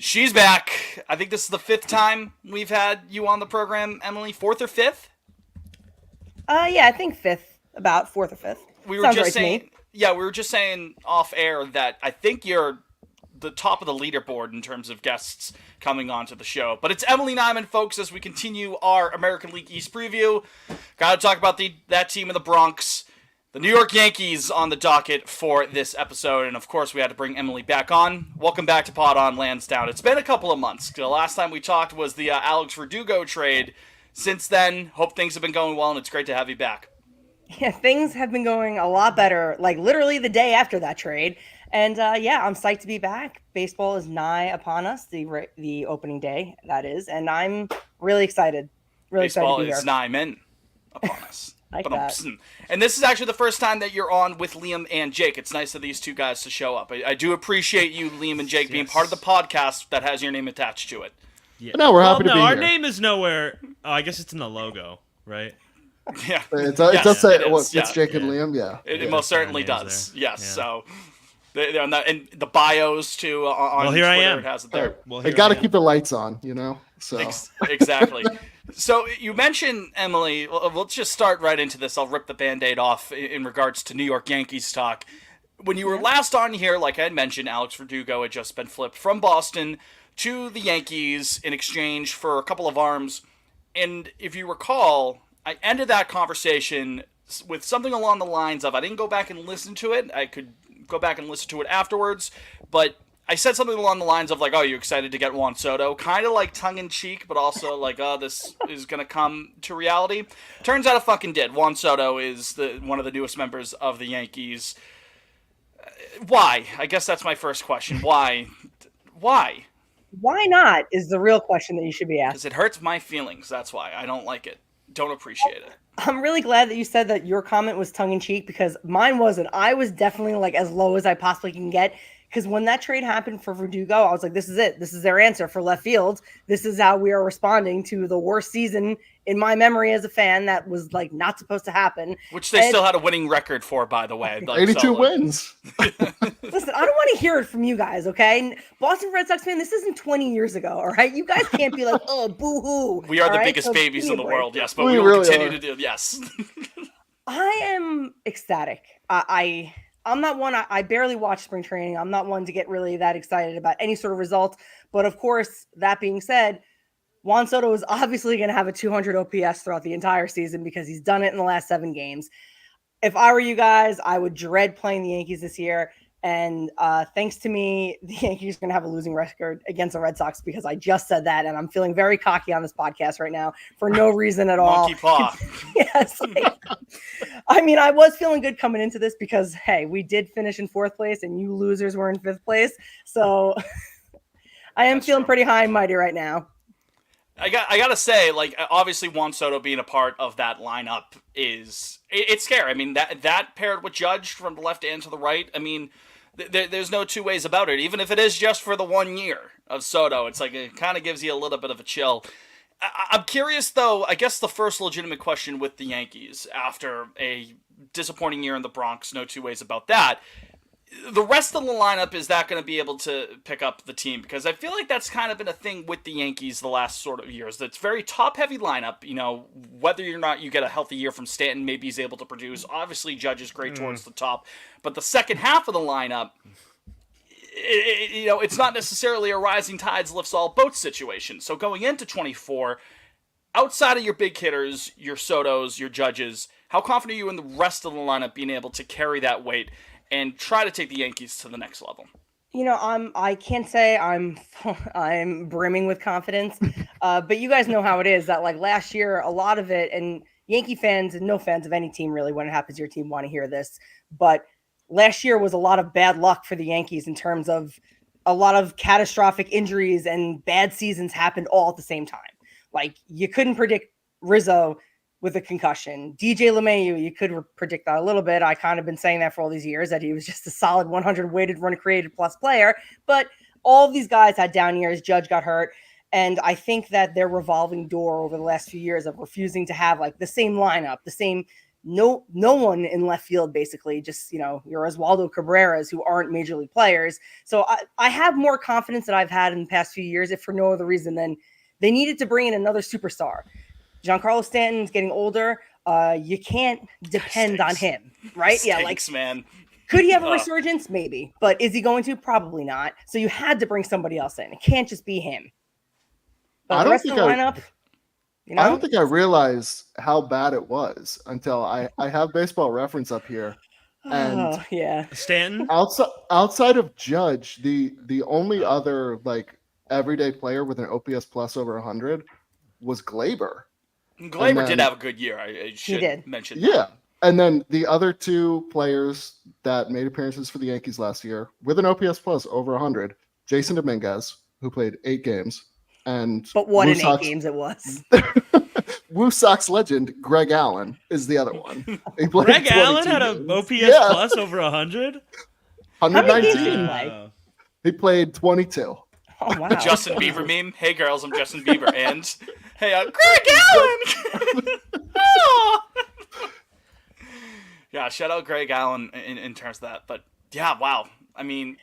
She's back. I think this is the 5th time we've had you on the program, Emily. 4th or 5th? Yeah, I think 5th, about 4th or 5th. We were Sounds just right to saying, me. yeah, we were just saying off air that I think you're the top of the leaderboard in terms of guests coming onto the show. But it's Emily Nyman, folks, as we continue our American League East preview. Got to talk about that team in the Bronx. The New York Yankees on the docket for this episode, and of course we had to bring Emily back on. Welcome back to Pod on Lansdowne. It's been a couple of months. The last time we talked was the Alex Verdugo trade. Since then, hope things have been going well, and it's great to have you back. Yeah, things have been going a lot better, like literally the day after that trade. And yeah, I'm psyched to be back. Baseball is nigh upon us, the opening day, that is, and I'm really excited. Really excited to Baseball be here. is nigh men upon us. Like that. And this is actually the first time that you're on with Liam and Jake. It's nice of these two guys to show up. I do appreciate you, Liam and Jake, being part of the podcast that has your name attached to it. Yeah. But no, we're happy to be our here. name is nowhere. Oh, I guess it's in the logo, right? Yeah, It does say it's yeah. Jake and Liam. Yeah, It most certainly Our name's does. there. Yes, Yeah. so and the bios too on Well, here I Twitter, am. it has it there. Well, they here got I to am. keep the lights on, you know. So Exactly. So you mentioned, Emily, let's just start right into this. I'll rip the Band-Aid off in regards to New York Yankees talk. When you were last on here, like I had mentioned, Alex Verdugo had just been flipped from Boston to the Yankees in exchange for a couple of arms. And if you recall, I ended that conversation with something along the lines of, I didn't go back and listen to it. I could go back and listen to it afterwards, but I said something along the lines of like, "Oh, you excited to get Juan Soto?" Kind of like tongue in cheek, but also like, "Oh, this is gonna come to reality." Turns out it fucking did. Juan Soto is one of the newest members of the Yankees. Why? I guess that's my first question. Why? Why? Why not is the real question that you should be asking. Because it hurts my feelings. That's why I don't like it. Don't appreciate it. I'm really glad that you said that your comment was tongue in cheek because mine wasn't. I was definitely like as low as I possibly can get. Because when that trade happened for Verdugo, I was like, this is it. This is their answer for left field. This is how we are responding to the worst season in my memory as a fan that was like not supposed to happen. Which they still had a winning record for, by the way. Like, 82 wins. Listen, I don't want to hear it from you guys, okay? Boston Red Sox fan, this isn't 20 years ago, all right? You guys can't be like, oh, boo-hoo. We are the right? biggest So babies give me in a the break. world, yes, but We we will really continue are. to do yes. I am ecstatic. I'm not one, I barely watch spring training. I'm not one to get really that excited about any sort of result. But of course, that being said, Juan Soto is obviously going to have a 200 OPS throughout the entire season because he's done it in the last 7 games. If I were you guys, I would dread playing the Yankees this year. And thanks to me, the Yankees are going to have a losing record against the Red Sox because I just said that. And I'm feeling very cocky on this podcast right now for no reason at all. Monkey paw. Yes. I mean, I was feeling good coming into this because, hey, we did finish in 4th place and you losers were in 5th place. So I am feeling pretty high and mighty right now. I gotta say, like, obviously Juan Soto being a part of that lineup it's scary. I mean, that paired with Judge from the left and to the right, I mean, there's no two ways about it. Even if it is just for the 1 year of Soto, it's like it kind of gives you a little bit of a chill. I'm curious, though, I guess the first legitimate question with the Yankees after a disappointing year in the Bronx, no two ways about that. The rest of the lineup, is that going to be able to pick up the team? Because I feel like that's kind of been a thing with the Yankees the last sort of years. That's very top-heavy lineup. You know, whether or not you get a healthy year from Stanton, maybe he's able to produce. Obviously, Judge is great towards the top. But the second half of the lineup, it's not necessarily a rising tides lifts all boats situation. So going into 24, outside of your big hitters, your Sotos, your Judges, how confident are you in the rest of the lineup being able to carry that weight and try to take the Yankees to the next level? You know, I can't say I'm brimming with confidence, but you guys know how it is that like last year, a lot of it, and Yankee fans and no fans of any team really, when it happens to your team, want to hear this, but last year was a lot of bad luck for the Yankees in terms of a lot of catastrophic injuries and bad seasons happened all at the same time. Like you couldn't predict Rizzo with a concussion. DJ LeMahieu, you could predict that a little bit. I kind of been saying that for all these years, that he was just a solid 100 weighted run created plus player. But all of these guys had down years. Judge got hurt. And I think that their revolving door over the last few years of refusing to have like the same lineup, the same no one in left field, basically. Just, your Oswaldo Cabreras, who aren't major league players. So I have more confidence that I've had in the past few years, if for no other reason than they needed to bring in another superstar. Giancarlo Stanton's getting older. You can't depend on him, right? Stinks, man. Could he have a resurgence? Maybe. But is he going to? Probably not. So you had to bring somebody else in. It can't just be him. But the rest of the lineup, I don't think I realized how bad it was until I have Baseball Reference up here. And yeah. Stanton? Outside of Judge, the only other like everyday player with an OPS plus over 100 was Glaber. Glaber did have a good year. I should mention that. Yeah. And then the other two players that made appearances for the Yankees last year with an OPS plus over 100, Jason Dominguez, who played 8 games. But what in 8 games it was. Woo Sox legend Greg Allen is the other one. Greg Allen had an OPS plus over 100? 119. He played 22. Oh, wow. The Justin Bieber meme. Hey, girls, I'm Justin Bieber. And, hey, Greg Allen! Oh! Yeah, shout out Greg Allen in terms of that. But, yeah, wow. I mean,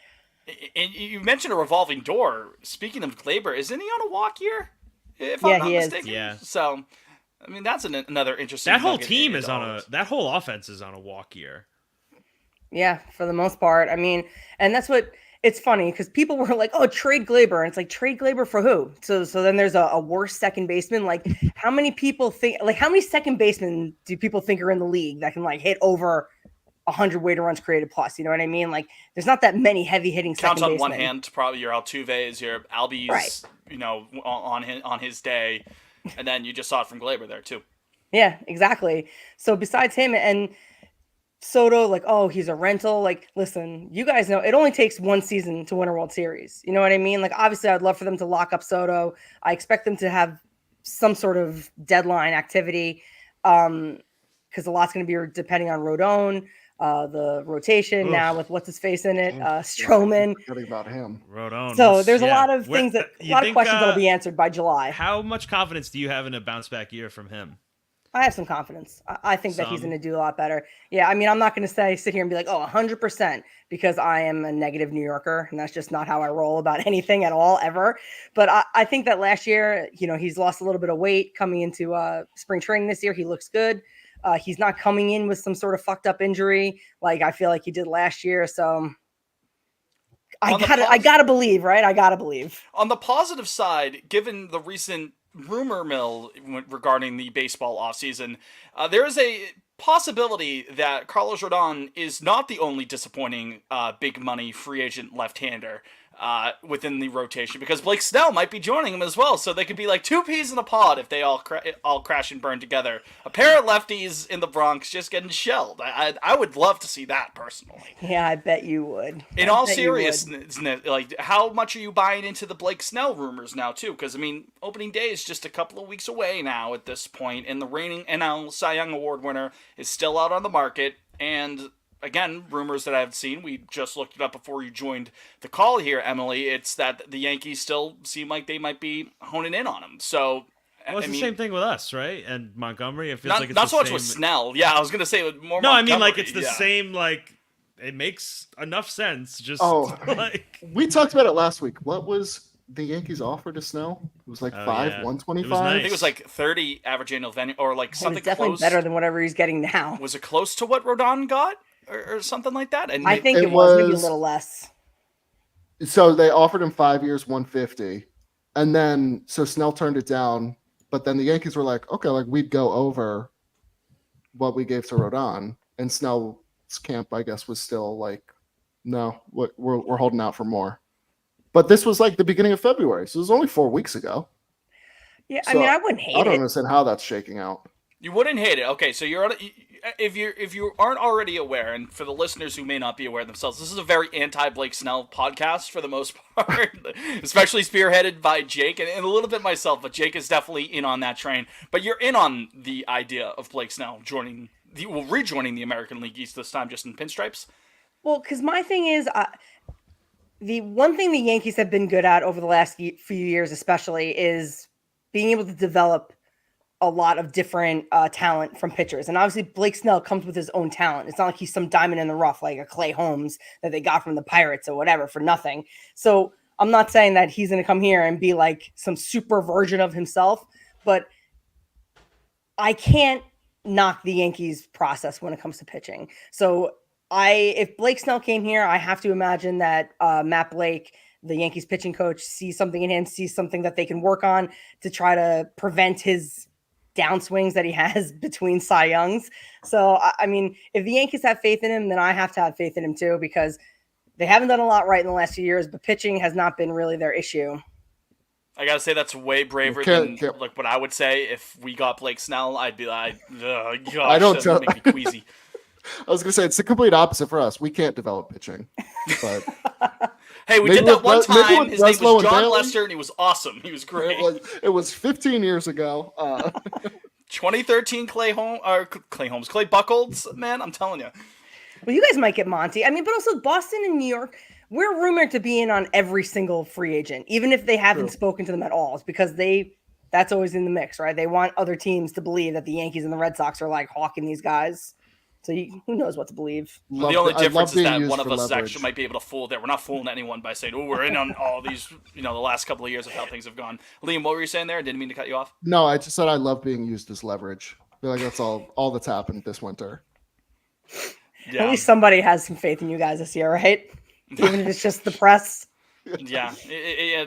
and you mentioned a revolving door. Speaking of Glaber, isn't he on a walk year? If I'm not mistaken. Yeah. So, I mean, that's another interesting. That whole team is that whole offense is on a walk year. Yeah, for the most part. I mean, and that's what it's funny because people were like, "Oh, trade Glaber," and it's like, trade Glaber for who? So then there's a worse second baseman. Like, how many people think? Like, how many second basemen do people think are in the league that can like hit over 100 weighted runs created plus? You know what I mean? Like, there's not that many heavy hitting second basemen. Counts on one hand, probably your Altuve's, your Albies, right. On his day, and then you just saw it from Glaber there too. Yeah, exactly. So besides him and Soto, like, oh, he's a rental. Like, listen, you guys know it only takes one season to win a World Series. You know what I mean? Like, obviously, I'd love for them to lock up Soto. I expect them to have some sort of deadline activity because a lot's going to be depending on Rodon, the rotation now with what's his face in it, Stroman. Forgetting about him, Rodon. So there's a lot of things a lot of questions that'll be answered by July. How much confidence do you have in a bounce back year from him? I have some confidence. I think that he's going to do a lot better. Yeah, I mean, I'm not going to sit here and be like, 100%, because I am a negative New Yorker, and that's just not how I roll about anything at all, ever. But I think that last year, he's lost a little bit of weight coming into spring training this year. He looks good. He's not coming in with some sort of fucked up injury like I feel like he did last year. So I gotta believe, right? I gotta believe. On the positive side, given the recent rumor mill regarding the baseball offseason, there is a possibility that Carlos Rodon is not the only disappointing big money free agent left-hander within the rotation, because Blake Snell might be joining him as well, so they could be like two peas in a pod if they all crash and burn together. A pair of lefties in the Bronx just getting shelled. I would love to see that personally. Yeah, I bet you would. In all seriousness, like, how much are you buying into the Blake Snell rumors now too? Because I mean, opening day is just a couple of weeks away now at this point, and the reigning NL Cy Young Award winner is still out on the market. And again, rumors that I've seen, we just looked it up before you joined the call here, Emily, it's that the Yankees still seem like they might be honing in on him. So, well, it's the same thing with us, right? And Montgomery, it feels like it's not so much same... with Snell. Yeah, I was going to say more No, Montgomery. I mean, like, it's the same, like, it makes enough sense. Just, like... We talked about it last week. What was the Yankees offer to Snell? It was like 125. Nice. I think it was like 30 average annual value, or like something definitely close. Better than whatever he's getting now. Was it close to what Rodon got? Or something like that? And I think it was maybe a little less. So they offered him 5 years, 150. And then, so Snell turned it down. But then the Yankees were like, okay, like we'd go over what we gave to Rodon. And Snell's camp, I guess, was still like, no, we're holding out for more. But this was like the beginning of February. So it was only 4 weeks ago. Yeah, so I mean, I wouldn't hate it. I don't understand how that's shaking out. You wouldn't hate it. Okay, so if you aren't already aware, and for the listeners who may not be aware themselves, this is a very anti-Blake Snell podcast for the most part, especially spearheaded by Jake and a little bit myself, but Jake is definitely in on that train. But you're in on the idea of Blake Snell rejoining the American League East this time, just in pinstripes? Well, because my thing is, the one thing the Yankees have been good at over the last few years especially is being able to develop a lot of different talent from pitchers. And obviously Blake Snell comes with his own talent. It's not like he's some diamond in the rough like a Clay Holmes that they got from the Pirates or whatever for nothing. So I'm not saying that he's going to come here and be like some super version of himself, but I can't knock the Yankees process when it comes to pitching. So if Blake Snell came here, I have to imagine that Matt Blake, the Yankees pitching coach, sees something in him, sees something that they can work on to try to prevent his downswings that he has between Cy Youngs. So, I mean, if the Yankees have faith in him, then I have to have faith in him too, because they haven't done a lot right in the last few years, but pitching has not been really their issue. I gotta say that's way braver than like what I would say if we got Blake Snell. I'd be like, oh, gosh, I don't that would make me queasy. I was gonna say it's the complete opposite for us. We can't develop pitching, but hey, we maybe did that one with- maybe time. with His name Breslow was and John Bailey? Lester, and he was awesome. He was great. it was 15 years ago. 2013 Clay Buchholz, man, I'm telling you. Well, you guys might get Monty. I mean, but also Boston and New York, we're rumored to be in on every single free agent, even if they haven't True. spoken to them at all. It's because that's always in the mix, right? They want other teams to believe that the Yankees and the Red Sox are like hawking these guys. So who knows what to believe? Well, the only I love difference is being that used one of for us leverage. actually might be able to fool that. We're not fooling anyone by saying, oh, we're in on all these, the last couple of years of how things have gone. Liam, what were you saying there? I didn't mean to cut you off. No, I just said I love being used as leverage. I feel like that's all that's happened this winter. Yeah. At least somebody has some faith in you guys this year, right? Even if it's just the press. Yeah.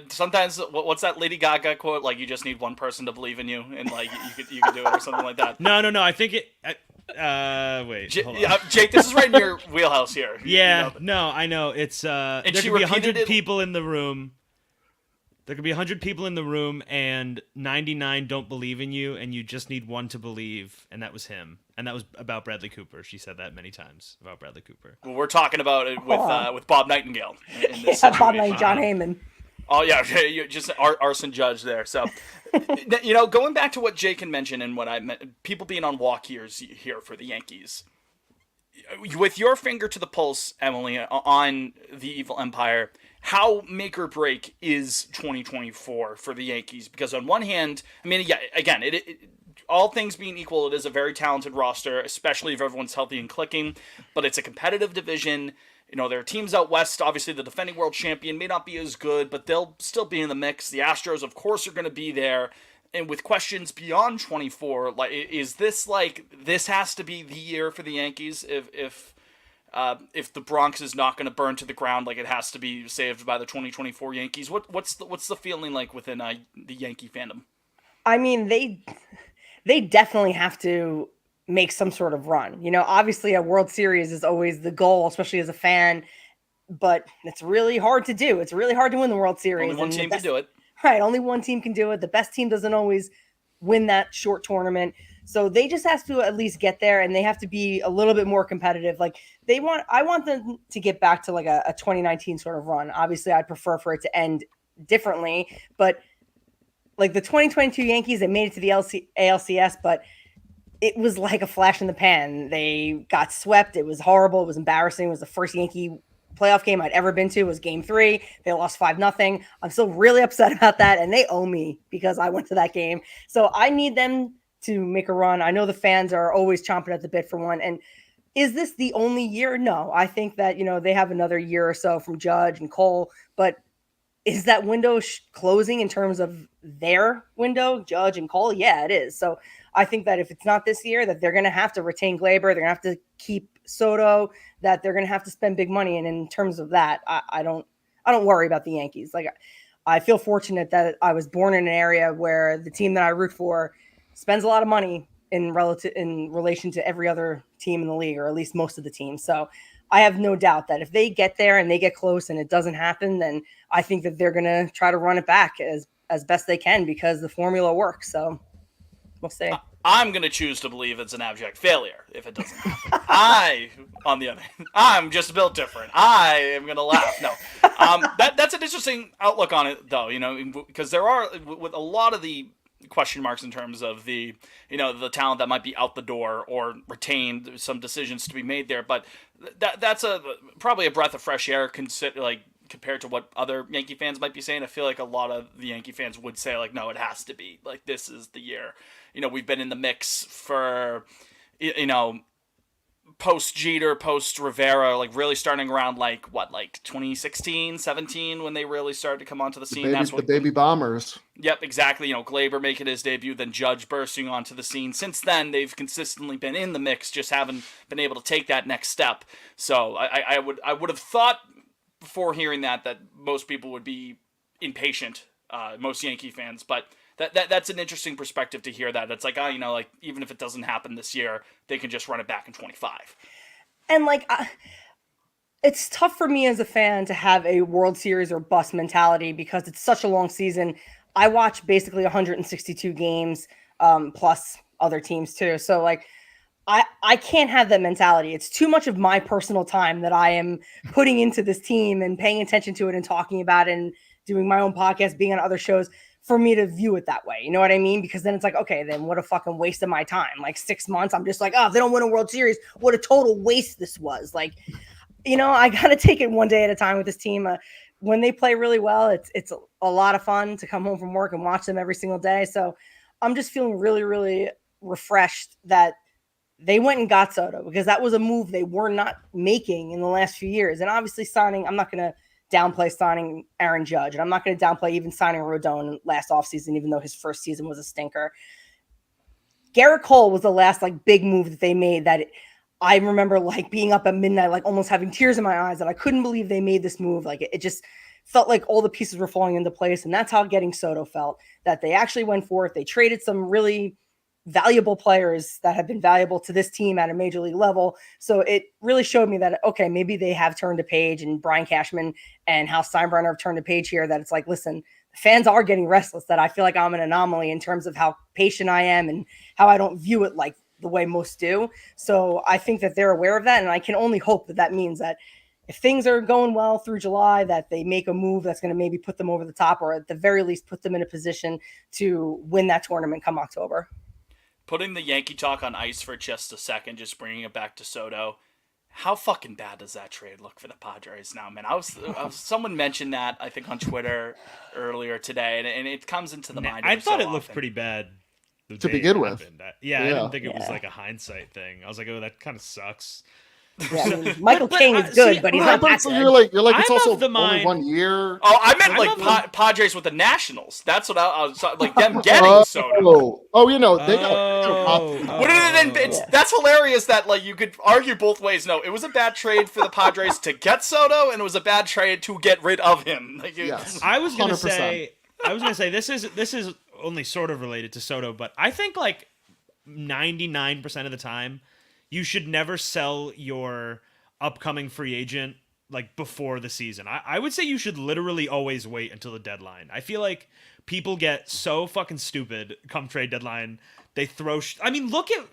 Sometimes, what's that Lady Gaga quote? Like, you just need one person to believe in you, and like you could do it or something like that. No. I think it. Wait. hold on. Jake, this is right in your wheelhouse here. Yeah. You know, No, I know. It's there she could be repeated 100 it- people in the room. There could be 100 people in the room, and 99 don't believe in you, and you just need one to believe, and that was him. And that was about Bradley Cooper. She said that many times about Bradley Cooper. Well, we're talking about it with Bob Nightingale. In this Yeah, Bob Knight, situation. John Heyman. Oh yeah, you just arson judge there. So, going back to what Jake had mentioned and what I meant, people being on walk years here for the Yankees. With your finger to the pulse, Emily, on the evil empire, how make or break is 2024 for the Yankees? Because on one hand, I mean, yeah, again, all things being equal, it is a very talented roster, especially if everyone's healthy and clicking. But it's a competitive division. There are teams out west. Obviously, the defending world champion may not be as good, but they'll still be in the mix. The Astros, of course, are going to be there. And with questions beyond 24, like, is this this has to be the year for the Yankees if the Bronx is not going to burn to the ground, like it has to be saved by the 2024 Yankees? What's the feeling like within the Yankee fandom? I mean, they definitely have to make some sort of run. Obviously a World Series is always the goal, especially as a fan, but it's really hard to do. It's really hard to win the World Series. Only one team can do it. Right, only one team can do it. The best team doesn't always win that short tournament. So they just have to at least get there, and they have to be a little bit more competitive. Like I want them to get back to like a 2019 sort of run. Obviously, I'd prefer for it to end differently, but like the 2022 Yankees, they made it to the ALCS, but it was like a flash in the pan. They got swept. It was horrible. It was embarrassing. It was the first Yankee playoff game I'd ever been to. It was game 3. They lost 5-0. I'm still really upset about that, and they owe me because I went to that game. So I need them to make a run. I know the fans are always chomping at the bit for one. And is this the only year? No. I think that, they have another year or so from Judge and Cole, but is that window closing in terms of their window, Judge and Cole? Yeah, it is. So I think that if it's not this year, that they're going to have to retain Glaber, they're going to have to keep Soto, that they're going to have to spend big money. And in terms of that, I don't worry about the Yankees. Like, I feel fortunate that I was born in an area where the team that I root for spends a lot of money in relation to every other team in the league, or at least most of the teams. So I have no doubt that if they get there and they get close and it doesn't happen, then I think that they're going to try to run it back as best they can because the formula works. So we'll see. I'm going to choose to believe it's an abject failure if it doesn't happen. On the other hand, I'm just built different. I am going to laugh. No, that's an interesting outlook on it, though, because there are, with a lot of the question marks in terms of the talent that might be out the door or retained, some decisions to be made there. But that's probably a breath of fresh air, compared to what other Yankee fans might be saying. I feel like a lot of the Yankee fans would say, like, no, it has to be. Like, this is the year. We've been in the mix for, post Jeter, post Rivera, like really starting around like 2016, 17 when they really started to come onto the scene. That's the baby bombers. Yep, exactly. Glaber making his debut, then Judge bursting onto the scene. Since then, they've consistently been in the mix, just haven't been able to take that next step. So I would have thought before hearing that most people would be impatient, most Yankee fans, but that's an interesting perspective to hear that. It's like, like even if it doesn't happen this year, they can just run it back in 25. And like, it's tough for me as a fan to have a World Series or bust mentality because it's such a long season. I watch basically 162 games, plus other teams too. So like, I can't have that mentality. It's too much of my personal time that I am putting into this team and paying attention to it and talking about it and doing my own podcast, being on other shows, for me to view it that way. You know what I mean? Because then it's like, okay, then what a fucking waste of my time. Like 6 months, I'm just like, oh, if they don't win a World Series, what a total waste this was. Like, I got to take it one day at a time with this team. When they play really well, it's a lot of fun to come home from work and watch them every single day. So I'm just feeling really, really refreshed that they went and got Soto, because that was a move they were not making in the last few years. And obviously I'm not going to downplay signing Aaron Judge, and I'm not going to downplay even signing Rodon last offseason, even though his first season was a stinker. Garrett Cole was the last like big move that they made that I remember like being up at midnight, like almost having tears in my eyes that I couldn't believe they made this move. Like it just felt like all the pieces were falling into place. And that's how getting Soto felt, that they actually went for it. They traded some really valuable players that have been valuable to this team at a major league level. So it really showed me that, okay, maybe they have turned a page, and Brian Cashman and Hal Steinbrenner have turned a page here, that it's like, listen, fans are getting restless, that I feel like I'm an anomaly in terms of how patient I am and how I don't view it like the way most do. So I think that they're aware of that. And I can only hope that that means that if things are going well through July, that they make a move that's going to maybe put them over the top, or at the very least put them in a position to win that tournament come October. Putting the Yankee talk on ice for just a second, just bringing it back to Soto. How fucking bad does that trade look for the Padres now, man? Someone mentioned that, I think, on Twitter earlier today, and it comes into the mind. I thought it looked pretty bad to begin with. Yeah, I didn't think it was like a hindsight thing. I was like, oh, that kind of sucks. Yeah, I mean, Michael King is good, but he's not that good. You're like it's also only 1 year. Oh, I meant Padres with the Nationals. That's what I was like, them getting Soto. They got. That's hilarious that like you could argue both ways. No, it was a bad trade for the Padres to get Soto, and it was a bad trade to get rid of him. Like, yes, I was gonna say this is only sort of related to Soto, but I think like 99% of the time, you should never sell your upcoming free agent like before the season. I would say you should literally always wait until the deadline. I feel like people get so fucking stupid come trade deadline. They throw look at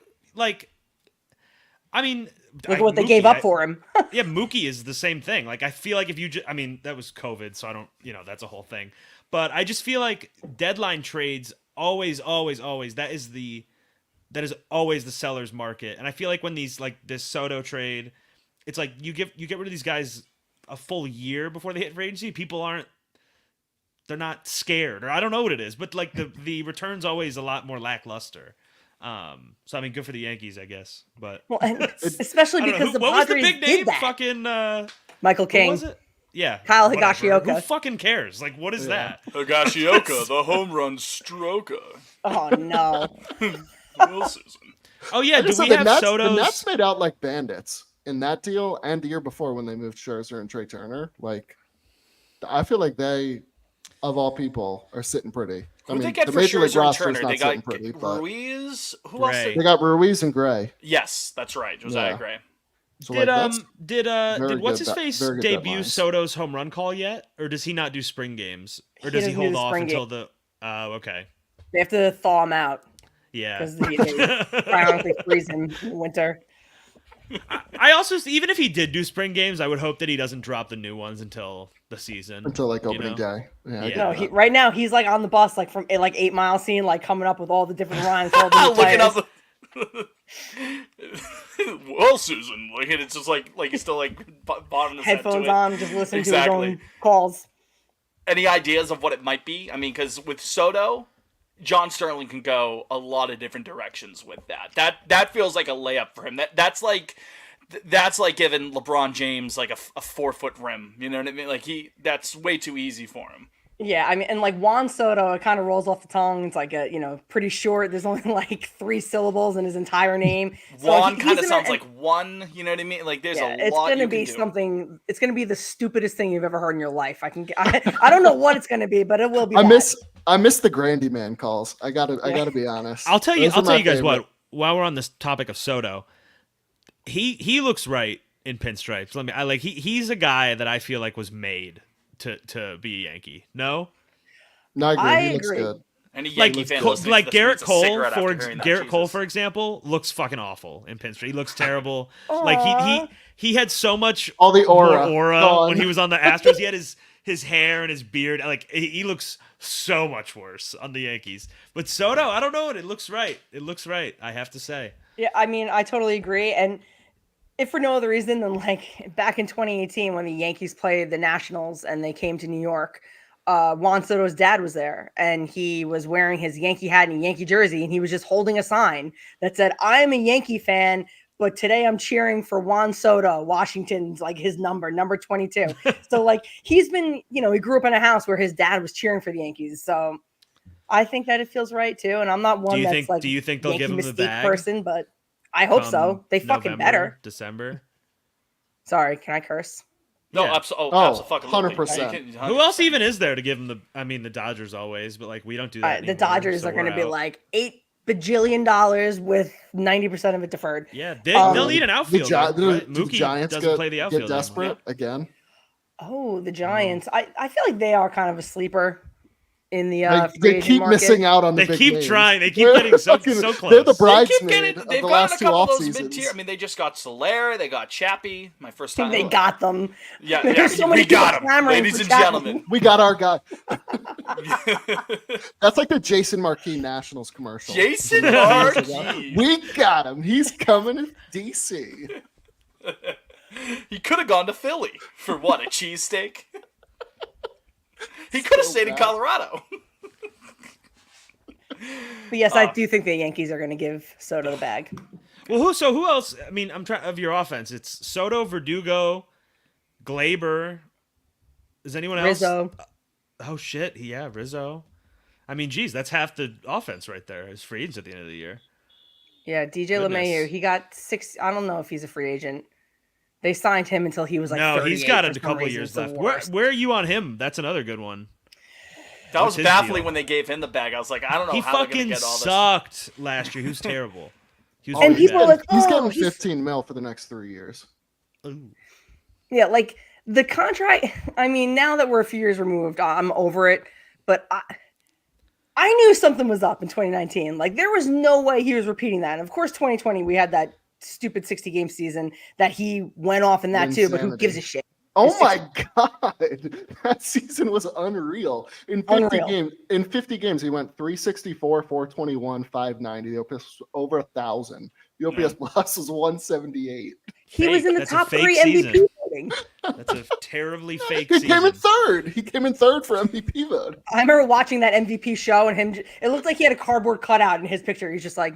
what they gave up for him. Yeah, Mookie is the same thing. Like, I feel like if you that was COVID, so I don't, that's a whole thing. But I just feel like deadline trades always, that is always the seller's market. And I feel like when these, like this Soto trade, it's like you get rid of these guys a full year before they hit free agency. They're not scared, or I don't know what it is, but like the return's always a lot more lackluster. So good for the Yankees, I guess. But especially because the Padres was the big name? did that. Fucking Michael King. What was it? Yeah, Kyle whatever. Higashioka. Who fucking cares? Like, what is that? Higashioka, the home run stroker. Oh no. Oh yeah, do we have Soto's? The Nets made out like bandits in that deal, and the year before when they moved Scherzer and Trey Turner. Like, I feel like they, of all people, are sitting pretty. They get the for Major League Scherzer and roster Turner? is not They sitting got pretty, but Ruiz. Who Gray. else? They got Ruiz and Gray. Yes, that's right. Josiah Gray. So did what's his face debut deadlines. Soto's home run call yet, or does he not do spring games, or does he hold off until the? Okay. They have to thaw him out. Yeah. Because they ironically freeze him in the winter. I also, even if he did do spring games, I would hope that he doesn't drop the new ones until the season. Until like opening day. No, right now he's like on the bus, like from like 8 Mile scene, like coming up with all the different rhymes. For all the Looking up. Well, Susan, like, and it's just like he's still like bobbing his head to Headphones it. on, just listening Exactly. to his own calls. Any ideas of what it might be? I mean, because with Soto, John Sterling can go a lot of different directions with that. That feels like a layup for him. That's like giving LeBron James like a 4-foot rim. You know what I mean? Like that's way too easy for him. Yeah, I mean, and like Juan Soto, it kind of rolls off the tongue. It's like pretty short. There's only like 3 syllables in his entire name. So Juan kind of he's sounds like one. You know what I mean? Like there's a it's lot gonna you be can do. something. It's gonna be the stupidest thing you've ever heard in your life. I don't know what it's gonna be, but it will be. I miss the Grandy Man calls. I gotta be honest. I'll tell you Those are my guys favorite. what. While we're on this topic of Soto, he looks right in pinstripes. He's a guy that I feel like was made to be a Yankee. No. No, I agree. I He looks agree. good. Any Yankee fan listening to this Garrett needs a Cole, cigarette after hearing that, Jesus. for example, looks fucking awful in pinstripe. He looks terrible. Aw. Like he had so much All the aura more gone. when he was on the Astros. He had his hair and his beard. Like he looks so much worse on the Yankees. But Soto, I don't know. It looks right. It looks right. I have to say. Yeah, I mean, I totally agree. And if for no other reason than like back in 2018 when the Yankees played the Nationals and they came to New York, Juan Soto's dad was there and he was wearing his Yankee hat and Yankee jersey and he was just holding a sign that said, "I am a Yankee fan, but today I'm cheering for Juan Soto, Washington's like his number 22." So like he's been, he grew up in a house where his dad was cheering for the Yankees. So I think that it feels right too. And I'm not one Do you think they'll Yankee give him the mystique bag person, but I hope so. They fucking November, better. December. Sorry, can I curse? No, Yeah. absolutely. 100%. Who else even is there to give him the Dodgers always, but like we don't do that The anymore, Dodgers so are going to we're be out. like $8 bajillion with 90% of it deferred. Yeah, they'll need an The, outfielder. right? the Mookie Giants doesn't play the outfield get desperate anymore. again. Oh, the Giants. I feel like they are kind of a sleeper in the free They agent keep market. missing out on the They big keep names. trying. They keep They're getting so fucking- close. They're the They keep bridesmaid getting. of They've the got last a two couple of off those mid-tier. seasons. I mean, they just got Soler. They got Chappie. My first time. They got them. Yeah, There's so many we got people him, clamoring ladies for and Chappie. gentlemen. We got our guy. That's like the Jason Marquis Nationals commercial. Jason Years ago. Marquis. We got him. He's coming to DC. He could have gone to Philly for what, a cheesesteak? He could have So stayed in bad. Colorado. But yes, I do think the Yankees are going to give Soto the bag. Well, who else? I mean, I'm trying of your offense. It's Soto, Verdugo, Glaber. Is anyone else? Rizzo. Oh shit! Yeah, Rizzo. I mean, geez, that's half the offense right there. Is free agents at the end of the year. Yeah, DJ Goodness. LeMahieu. He got 6. I don't know if he's a free agent. They signed him until he was like No, 38 he's got for a some couple reason. years It's the left. Where worst. are you on him? That's another good one. That What's was his baffling deal? when they gave him the bag. I was like, I don't know He how they're fucking gonna get all this. sucked last year. He was terrible. He was And really people are bad. like, He's oh, getting he's 15 mil for the next 3 years. Ooh. Yeah, like the contract. I mean, now that we're a few years removed, I'm over it. But I knew something was up in 2019. Like there was no way he was repeating that. And of course, 2020 we had that stupid 60-game season that he went off in that too. But who Insanity. gives a shit? Oh It's my god, that season was unreal. In 50 games, he went 364, 421, 590. The OPS was over 1,000. The OPS plus was 178. He was Fake. in the That's a top fake 3 season. MVP voting. That's a terribly fake He season. came in third. He came in third for MVP vote. I remember watching that MVP show and him. It looked like he had a cardboard cutout in his picture. He's just like,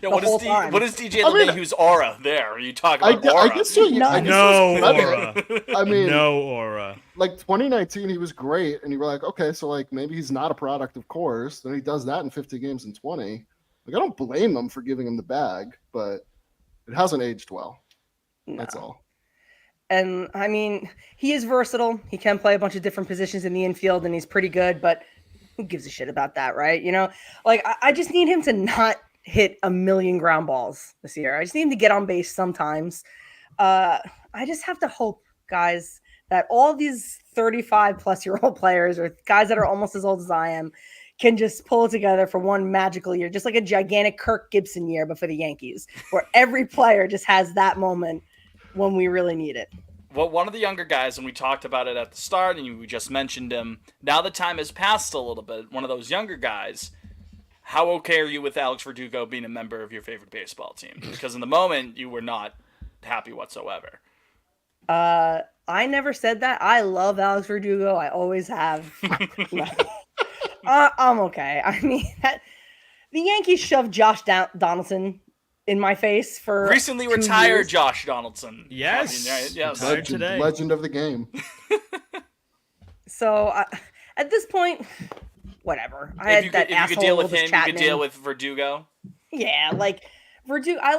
Yeah, the whole time. what is DJ I mean- LeMahieu's aura there? Are you talking I, about aura? I guess so. No. I guess No so. aura. I mean, No aura. like 2019, he was great, and you were like, okay, so like maybe he's not a product of course. Then he does that in 50 games in 20. Like I don't blame him for giving him the bag, but it hasn't aged well. That's all. and I mean, he is versatile. He can play a bunch of different positions in the infield, and he's pretty good. But who gives a shit about that, right? Like I just need him to not hit a million ground balls this year. I just need him to get on base sometimes. I just have to hope, guys, that all these 35-plus-year-old players or guys that are almost as old as I am can just pull it together for one magical year, just like a gigantic Kirk Gibson year, but for the Yankees, where every player just has that moment when we really need it. Well, one of the younger guys, and we talked about it at the start, and we just mentioned him. Now the time has passed a little bit. One of those younger guys, how okay are you with Alex Verdugo being a member of your favorite baseball team? Because in the moment, you were not happy whatsoever. I never said that. I love Alex Verdugo. I always have. No. I'm okay. I mean, the Yankees shoved Josh Donaldson in my face for Recently 2 retired years. Josh Donaldson. Yes. I mean, right? Yes. Retired today. Legend of the game. So at this point, whatever. I If had that you asshole could deal with Elvis him, you could deal Chapman. with Verdugo. Yeah, like Verdugo. I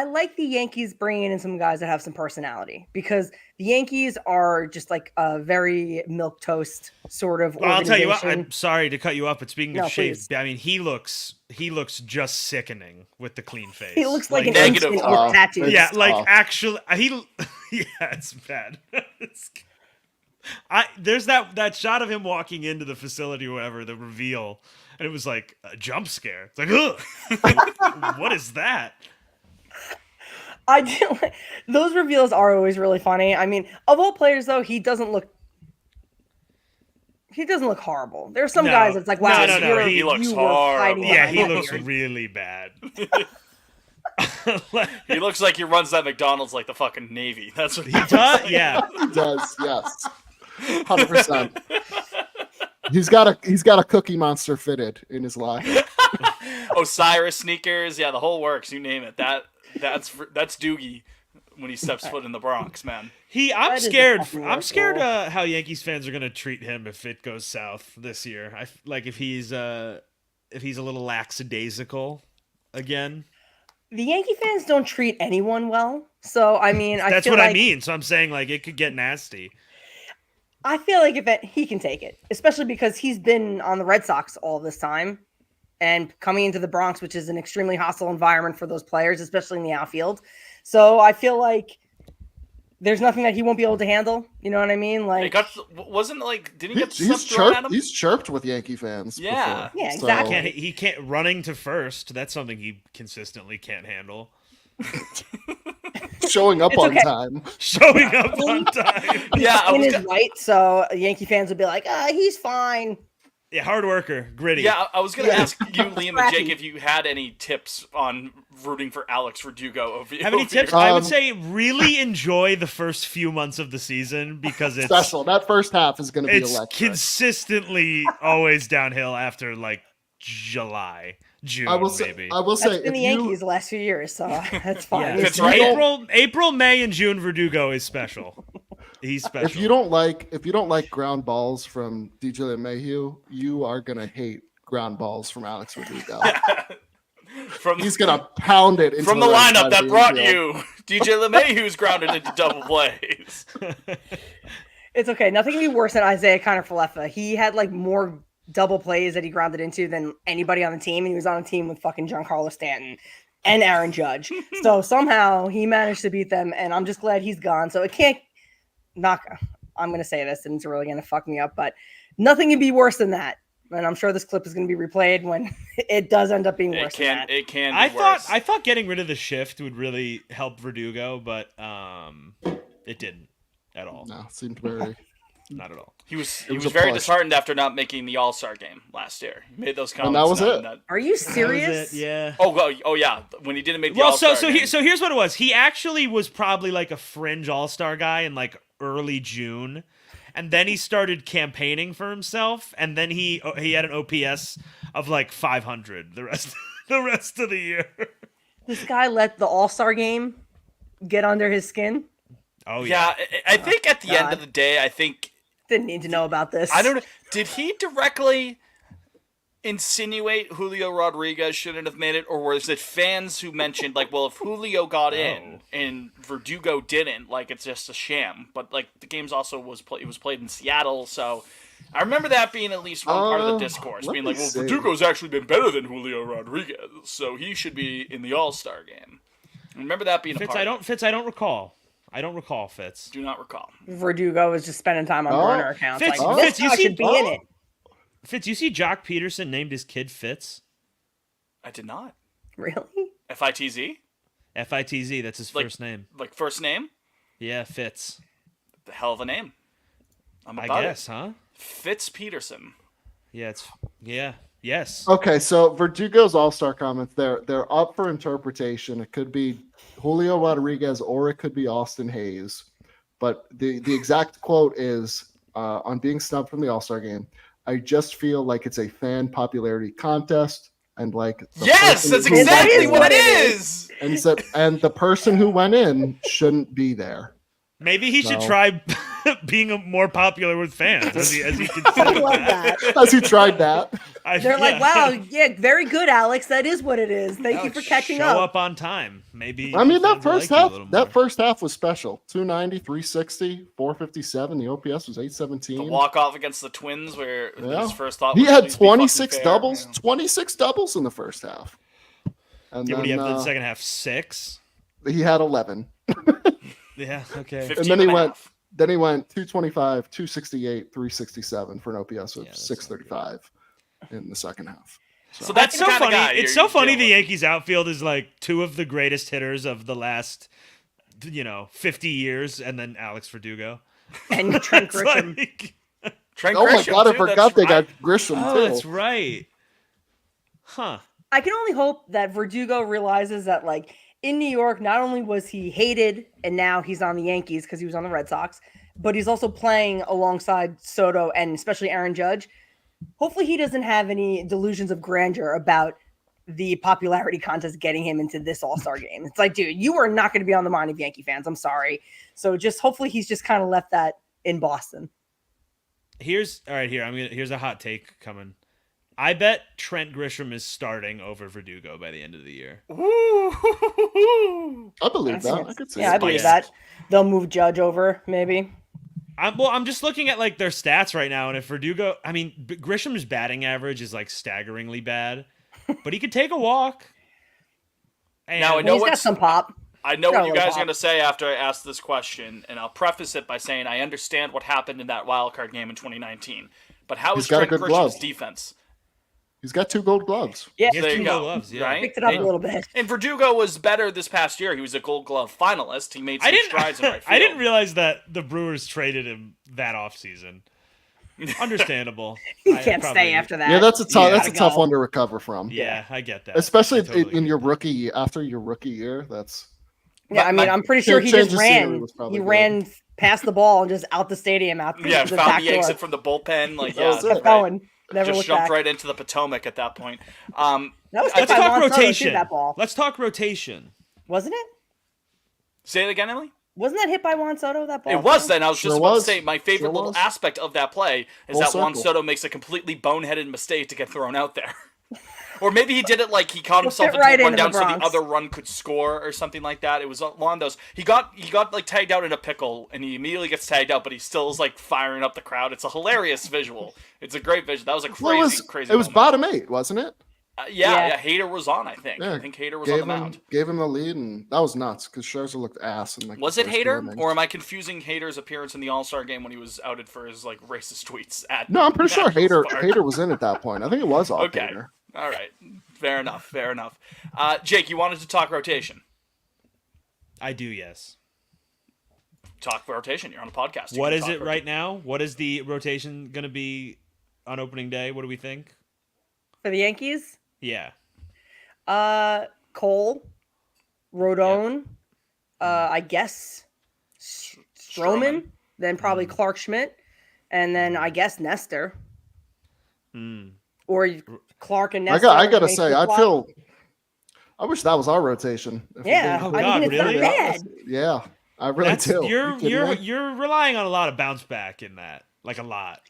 like the Yankees bringing in some guys that have some personality because the Yankees are just like a very milk toast sort of Well, I'll tell you what. organization. I'm sorry to cut you off, but speaking No, of shaved, please. I mean, he looks just sickening with the clean face. He looks like an negative instant talk. with tattoos. yeah, It's like tough. actually, yeah, it's bad. There's that shot of him walking into the facility or whatever, the reveal, and it was like a jump scare. It's like, ugh, what is that? I do. Those reveals are always really funny. I mean, of all players, though, he doesn't look horrible. There's some No. guys that's like, wow, No, you're- he looks you were hiding horrible. Yeah, behind he that looks beard. really bad. He looks like he runs that McDonald's like the fucking Navy. That's what he Does? Yeah. He does, yes. 100%. He's got a Cookie Monster fitted in his locker. Osiris sneakers, yeah, the whole works. You name it. That's Doogie when he steps foot in the Bronx, man. That I'm is a scared. fucking I'm scared worthwhile. how Yankees fans are gonna treat him if it goes south this year. Like if he's a little lackadaisical again. The Yankee fans don't treat anyone well. So I mean, That's feel what like, I mean. So I'm saying like it could get nasty. I feel like he can take it, especially because he's been on the Red Sox all this time, and coming into the Bronx, which is an extremely hostile environment for those players, especially in the outfield. So I feel like there's nothing that he won't be able to handle. You know what I mean? It Like, wasn't like didn't he get He's stuff thrown at him? He's chirped with Yankee fans. Yeah. before. Yeah, So- exactly. He can't running to first. That's something he consistently can't handle. Showing up It's on okay. time. Showing up on time. Yeah, I skin was is gonna, white, so Yankee fans would be like, he's fine. Yeah, hard worker, gritty. yeah, I was gonna Yeah. ask you, Liam and Scrappy. Jake, if you had any tips on rooting for Alex Verdugo over Have any over tips? your- I would say really enjoy the first few months of the season because it's Special. That first half is going to be it's electric. consistently always downhill after like June, I will say. maybe. I will That's say. been the if you- Yankees the last few years, so that's fine. Yeah, That's you right. don't- April, May, and June Verdugo is special. He's special. If you don't like ground balls from DJ LeMahieu, you are gonna hate ground balls from Alex Verdugo. from He's gonna pound it into from the right side lineup of that the brought infield. you DJ LeMahieu's grounded into double plays. It's okay. Nothing can be worse than Isaiah Kiner-Falefa. He had like more double plays that he grounded into than anybody on the team, and he was on a team with fucking Giancarlo Stanton and Aaron Judge. So somehow he managed to beat them, and I'm just glad he's gone. So it can't I'm going to say this, and it's really going to fuck me up, but nothing can be worse than that. And I'm sure this clip is going to be replayed when it does end up being worse than that. It can. Be I worse. thought getting rid of the shift would really help Verdugo, but it didn't at all. No, seemed very. Not at all. he was was very a push. disheartened after not making the All-Star game last year. He made those comments. And that was knowing it. that- Are you That was serious? it, yeah. Oh yeah, when he didn't make the Well, All-Star so game. here's what it was. He actually was probably like a fringe all-star guy in like early June, and then he started campaigning for himself, and then he had an OPS of like 500 the rest of the year. This guy let the All-Star game get under his skin. Oh yeah, I think at the end God. of the day, I think Didn't need to know about this. I don't know. Did he directly insinuate Julio Rodriguez shouldn't have made it, or was it fans who mentioned like, well, if Julio got in and Verdugo didn't, like it's just a sham? But like the game's also it was played in Seattle, so I remember that being at least one part of the discourse, let being me like, well, see. Verdugo's actually been better than Julio Rodriguez, so he should be in the All-Star game. I remember that being a Fitz, part. I don't recall. I don't recall, Fitz. Do not recall. Verdugo was just spending time on Oh. burner accounts. Fitz, like, this Fitz, you guy see- should be in oh. it. Fitz, you see Jock Peterson named his kid Fitz? I did not. Really? FITZ? FITZ, that's his Like- first name. Like first name? Yeah, Fitz. The hell of a name. I'm I about guess, it. huh? Fitz Peterson. Yeah, Yes. Okay, so Verdugo's All-Star comments, they're up for interpretation. It could be Julio Rodriguez or it could be Austin Hayes. But the exact quote is on being snubbed from the All-Star game, I just feel like it's a fan popularity contest. And like Yes, that's That exactly is what what it it is. And he said, and the person who went in shouldn't be there. Maybe he should No. try being more popular with fans as he I considered love that. that. Has he tried that? They're like, wow, yeah, very good, Alex. That is what it is. Thank you for catching Show up. up on time. Maybe. I mean, that fans will first like you a half, little more. that first half was special. 290, 360, 457. The OPS was 817. The walk-off against the Twins where his first thought He was, had "Please be fucking 26 fair." doubles, Yeah. 26 doubles in the first half. And Yeah, what do then you have in the second half? 6? he had 11. Yeah, okay. 15 And then he and a went half. Then he went 225, 268, 367 for an OPS of Yeah, that's 635 in the second half. So that's It's so the kind funny. of guy It's you're so funny dealing the with. Yankees outfield is like two of the greatest hitters of the last 50 years, and then Alex Verdugo. And Trent It's Grisham. like- Trent Oh my Grisham, God, I too, forgot that's they right. got Grisham oh, too. that's right. Huh. I can only hope that Verdugo realizes that, like, in New York, not only was he hated and now he's on the Yankees because he was on the Red Sox, but he's also playing alongside Soto and especially Aaron Judge. Hopefully he doesn't have any delusions of grandeur about the popularity contest getting him into this All-Star game. It's like, dude, you are not going to be on the mind of Yankee fans. I'm sorry. So just hopefully he's just kind of left that in Boston. Here's a hot take coming. I bet Trent Grisham is starting over Verdugo by the end of the year. Woo! I believe that. I could see Yeah, I believe that. They'll move Judge over, maybe. I'm just looking at like their stats right now, and if Verdugo, I mean, Grisham's batting average is like staggeringly bad, but he could take a walk. And Now I know He's got what's- some pop. I know Got a what you little guys are pop. going to say after I ask this question, and I'll preface it by saying I understand what happened in that wild card game in 2019. But how He's is got a Trent good Grisham's glove. defense? He's got 2 gold gloves. Yeah, He has There two you gold go. gloves, yeah. Right? picked it up a little bit. And Verdugo was better this past year. He was a Gold Glove finalist. He made some strides in right field. I didn't realize that the Brewers traded him that offseason. Understandable. He I can't probably- stay after that. Yeah, that's a tough. Yeah. That's a tough Gotta go. one to recover from. Yeah, I get that. Especially I totally in get your that. rookie after your rookie year. That's Yeah, I mean, I'm pretty sure he change just of scenery ran. was probably He good. ran past the ball and just out the stadium, out Yeah, the found back the door. exit from the bullpen. Like, That yeah, was it. right. Kept going. Never Just looked jumped back. right into the Potomac at that point. That was Let's hit by talk Juan Soto, too, rotation. that ball. Let's talk rotation. Wasn't it? Say it again, Emily. Wasn't that hit by Juan Soto, that ball? It was then. I was Sure just about was. to say my favorite Sure little was. aspect of that play is Full that Juan circle. Soto makes a completely boneheaded mistake to get thrown out there. Or maybe he did it like he caught himself fit into right a run into the down so the Bronx. other run could score or something like that. It was along those. He got like tagged out in a pickle and he immediately gets tagged out, but he still is like firing up the crowd. It's a hilarious visual. It's a great visual. That was a crazy, Well, crazy. it was moment. bottom 8, wasn't it? Yeah, Yeah. Hader was on. I think. Yeah, I think Hader was on the mound. Gave him the lead, and that was nuts because Scherzer looked ass. In like Was the it first two Hader, innings. or am I confusing Hader's appearance in the All-Star game when he was outed for his like racist tweets at? No, I'm pretty sure Nationals Park? Hader was in at that point. I think it was off Okay. Hader. All right. Fair enough. Fair enough. Jake, you wanted to talk rotation. I do, yes. Talk rotation. You're on a podcast. You What can is talk it rotation. right now? What is the rotation going to be on opening day? What do we think? For the Yankees? Yeah. Cole, Rodon, I guess Stroman, then probably Clark Schmidt, and then I guess Nestor. Or Clark and Nestor. I gotta may say, flip-flop. I wish that was our rotation. If we Yeah, did- Oh, I God, mean, it's really? not bad. Yeah, I really do. You're You kidding you're me? you're relying on a lot of bounce back in that. Like a lot.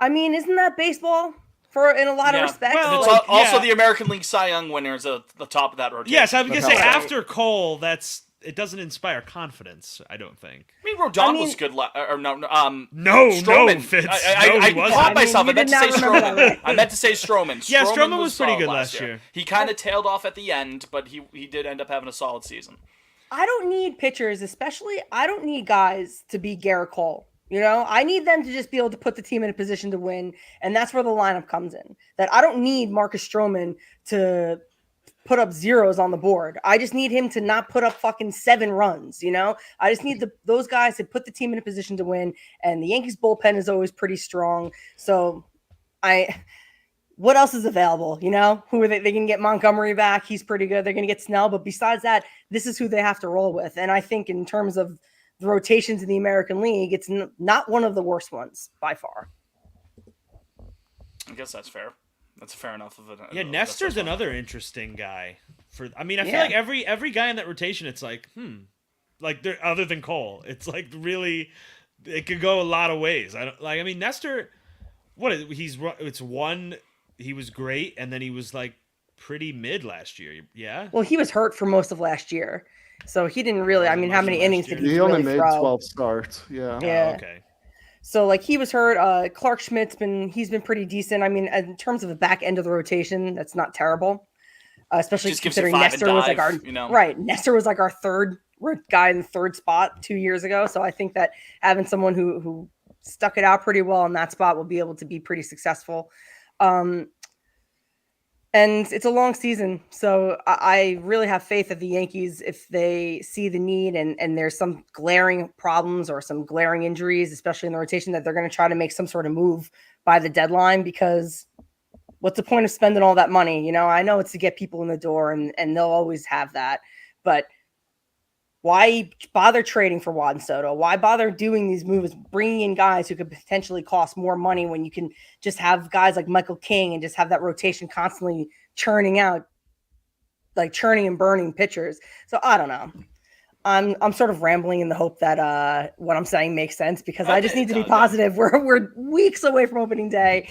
I mean, isn't that baseball in a lot of Yeah. respects? Well, And it's Like, also yeah. the American League Cy Young winners at the top of that rotation. Yes, I was But gonna say how- after Cole, it doesn't inspire confidence. I don't think. I mean, Rodon I mean- was good. Or no, No, Stroman. no, Fitz. I no, he caught wasn't. myself. I I mean, meant to you say did not remember Stroman. that, right? I meant to say Stroman. Yeah, Stroman was pretty solid good last year. He kind of tailed off at the end, but he did end up having a solid season. I don't need pitchers, especially I don't need guys to be Garrett Cole. You know, I need them to just be able to put the team in a position to win, and that's where the lineup comes in. That I don't need Marcus Stroman to put up zeros on the board. I just need him to not put up fucking 7 runs. You know, I just need those guys to put the team in a position to win. And the Yankees bullpen is always pretty strong, so what else is available? You know, who are they? They can get Montgomery back. He's pretty good. They're going to get Snell. But besides that, this is who they have to roll with. And I think in terms of the rotations in the American League, it's not one of the worst ones by far. I guess that's fair. That's fair enough of it. Yeah, Nestor's another interesting guy. I feel Yeah. like every guy in that rotation, it's like, like other than Cole, it's like really, it could go a lot of ways. Nestor, he was great, and then he was like pretty mid last year. Yeah. Well, he was hurt for most of last year, so he didn't really. I mean, how many innings did he He only really made throw? 12 starts. Yeah. Yeah. Oh, okay. So like he was hurt. Clark Schmidt's been pretty decent. I mean, in terms of the back end of the rotation, that's not terrible. Especially Just gives you considering five and Nestor was like dive, our right. Nestor was like our third guy in the third spot 2 years ago. So I think that having someone who stuck it out pretty well in that spot will be able to be pretty successful. And it's a long season, so I really have faith that the Yankees, if they see the need and there's some glaring problems or some glaring injuries, especially in the rotation, that they're going to try to make some sort of move by the deadline, because what's the point of spending all that money? You know, I know it's to get people in the door, and they'll always have that, but why bother trading for Juan Soto? Why bother doing these moves, bringing in guys who could potentially cost more money when you can just have guys like Michael King and just have that rotation constantly churning out, like churning and burning pitchers? So I don't know. I'm sort of rambling in the hope that what I'm saying makes sense, because I just need to be positive. We're weeks away from opening day.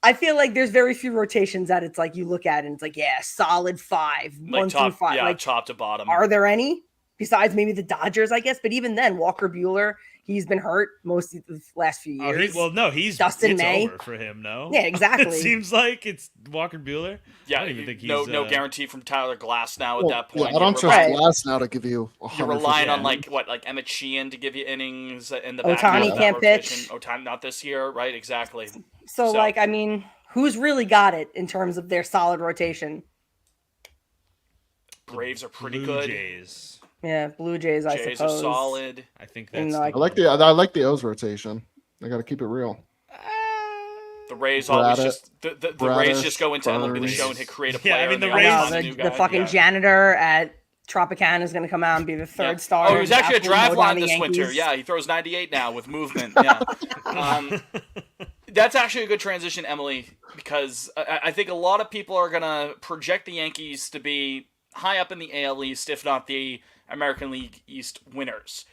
I feel like there's very few rotations that it's like you look at and it's like, yeah, solid five, like 1 through 5. Yeah, like top to bottom. Are there any? Besides maybe the Dodgers, I guess. But even then, Walker Buehler, he's been hurt most of the last few years. He's Dustin it's May. over for him. No, Yeah, exactly. It seems like it's Walker Buehler. Yeah, I don't even think he's no guarantee from Tyler Glass now at that point. Yeah, I don't trust Glass now to give you 100%. You're relying on like Emmett Sheehan to give you innings in the back Ohtani of that can't rotation. pitch. Ohtani not this year, right? Exactly. So, like, I mean, who's really got it in terms of their solid rotation? Braves are pretty Blue good. Jays. Yeah, Blue Jays, I Jays suppose. are solid. I think And, that's. like- I like the O's rotation. I got to keep it real. The Rays always just the Bradish, Rays just go into MLB the show and Burns. create a Yeah, player. I mean, the and Rays- they No, always find a new the guy. fucking Yeah. janitor at Tropicana is going to come out and be the third star. Oh, he was actually a Absolutely drive mow line down the this winter. Yankees. Yeah, he throws 98 now with movement. Yeah. That's actually a good transition, Emily, because I think a lot of people are going to project the Yankees to be high up in the AL East, if not the American League East winners.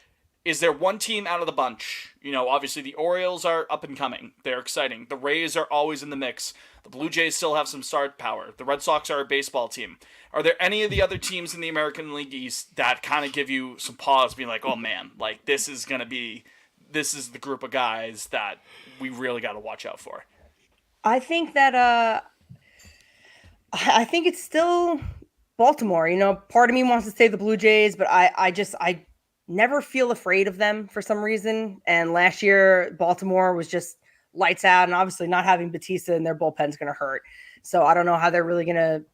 Is there one team out of the bunch? You know, obviously the Orioles are up and coming. They're exciting. The Rays are always in the mix. The Blue Jays still have some star power. The Red Sox are a baseball team. Are there any of the other teams in the American League East that kind of give you some pause, being like, oh man, like this is the group of guys that we really got to watch out for? I think that I think it's still Baltimore. You know, part of me wants to say the Blue Jays, but I never feel afraid of them for some reason. And last year, Baltimore was just lights out, and obviously not having Batista in their bullpen's going to hurt. So I don't know how they're really going to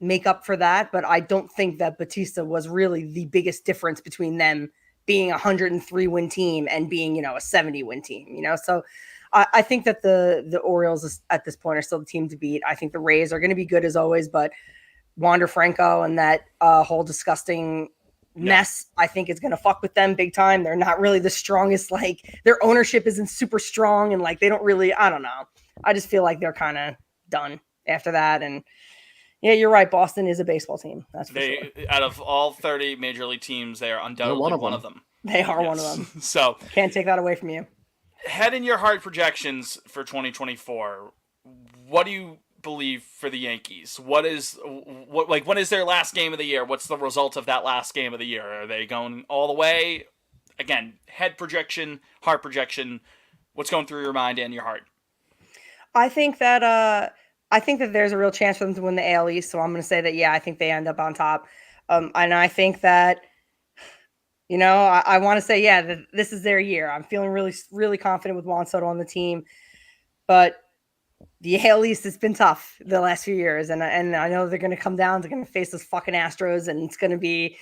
make up for that, but I don't think that Batista was really the biggest difference between them being a 103 win team and being, you know, a 70 win team, you know? So I think that the Orioles at this point are still the team to beat. I think the Rays are going to be good as always, but Wander Franco and that whole disgusting mess, I think is going to fuck with them big time. They're not really the strongest, like their ownership isn't super strong, and like they don't really, I don't know. I just feel like they're kind of done after that. And yeah, you're right. Boston is a baseball team. That's for sure. Out of all 30 major league teams, they are undoubtedly one of them. They are one of them. So can't take that away from you. Head in your heart projections for 2024. What do you believe for the Yankees? When is their last game of the year? What's the result of that last game of the year? Are they going all the way? Again, head projection, heart projection. What's going through your mind and your heart? I think that there's a real chance for them to win the AL East. So I'm going to say that, yeah, I think they end up on top. And I think that, you know, I want to say, yeah, that this is their year. I'm feeling really, really confident with Juan Soto on the team, but the AL East has been tough the last few years. And I know they're going to come down. They're going to face those fucking Astros, and it's going to be,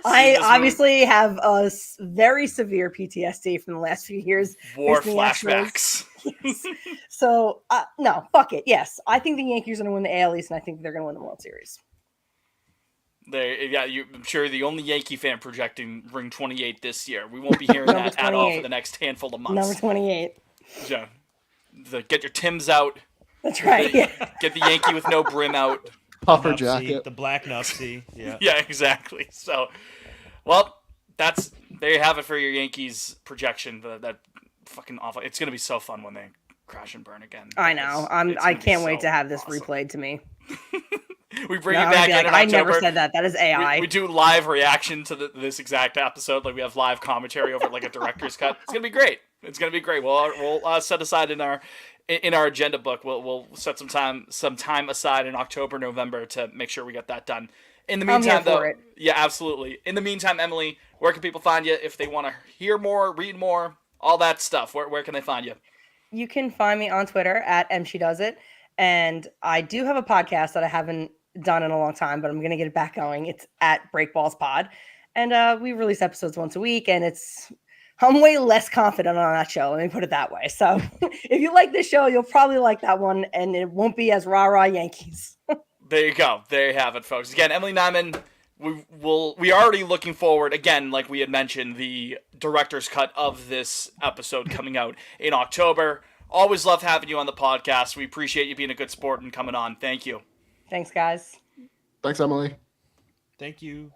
I obviously have a very severe PTSD from the last few years. War facing flashbacks. So, no, fuck it. Yes, I think the Yankees are going to win the AL East, and I think they're going to win the World Series. I'm sure the only Yankee fan projecting ring 28 this year. We won't be hearing that at all for the next handful of months. Number 28. Yeah. Get your Timbs out. That's right. Get the Yankee with no brim out. Puffer Nupsy, jacket. the black Nupsy. Yeah. Yeah, exactly. So, well, there you have it for your Yankees projection. That fucking awful. It's gonna be so fun when they crash and burn again. I know. I can't wait to have this replayed to me. We bring you back in like, October. I never said that. That is AI. We do live reaction to this exact episode. Like we have live commentary over like a director's cut. It's gonna be great. It's gonna be great. We'll set aside in our agenda book. We'll set some time aside in October, November to make sure we get that done. In the meantime, though, yeah, absolutely. In the meantime, Emily, where can people find you if they want to hear more, read more, all that stuff? Where can they find you? You can find me on Twitter at mshedoesit, and I do have a podcast that I haven't done in a long time, but I'm going to get it back going. It's at Breakballs Pod, and we release episodes once a week, and I'm way less confident on that show. Let me put it that way. So if you like this show, you'll probably like that one, and it won't be as rah-rah Yankees. There you go. There you have it, folks. Again, Emily Nyman, we are already looking forward, again, like we had mentioned, the director's cut of this episode coming out in October. Always love having you on the podcast. We appreciate you being a good sport and coming on. Thank you. Thanks, guys. Thanks, Emily. Thank you.